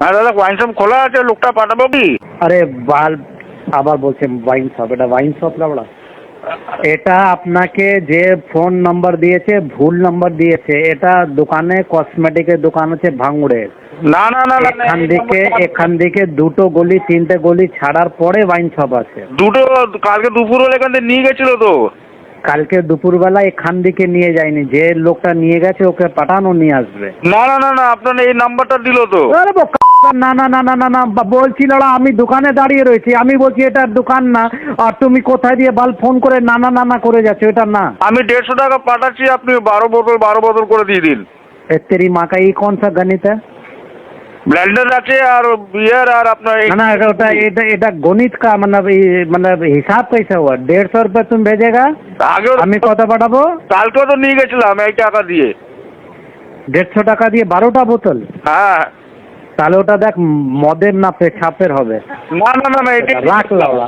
হ্যাঁ দাদা, wine shop খোলা আছে, লোকটা পাঠাবো কি? আরে বাল, আবার বলছেন ওয়াইন শপ, এটা ওয়াইন শপ না বড়া। এটা আপনাকে যে ফোন নাম্বার দিয়েছে ভুল নাম্বার দিয়েছে। এটা দোকানে কসমেটিকের দোকান আছে ভাঙড়ে। না না না না, এখান থেকে দুটো গলি তিনটে গলি ছাড়ার পরে ওয়াইন শপ আছে। দুটো কালকে দুপুর হলে এখান থেকে নিয়ে গেছিল তো। কালকে দুপুরবেলা এখান থেকে নিয়ে যায়নি, যে লোকটা নিয়ে গেছে ওকে পাঠানো নিয়ে আসবে। না না না না, আপনার এই নাম্বারটা দিল তো। আরে না না না না না না, বলছি লড়া, আমি দোকানে দাঁড়িয়ে রয়েছি, আমি বলছি এটা দোকান না, আর তুমি কোথায় দিয়ে বাল ফোন করে না না না না করে যাচ্ছ, এটা না। আমি 150 টাকা পাঠাচ্ছি, আপনি 12 বোতল করে দিয়ে দিন। तेरी माँ का ये कौन सा गणित है? ব্লেন্ডার আছে আর বিয়ার আর আপনার ना ना, এটা গণিত का मतलब हिसाब कैसा हुआ? 150 रुपये तुम भेजेगा, আগেও আমি কত পাঠাবো? কালকেও তো নিয়ে গেছিলাম এই টাকা দিয়ে। 150 টাকা দিয়ে 12টা বোতল? হ্যাঁ। তাহলে ওটা দেখ মদের না পেছাপের হবে। না না না না, এটা রাখ লাউড়া।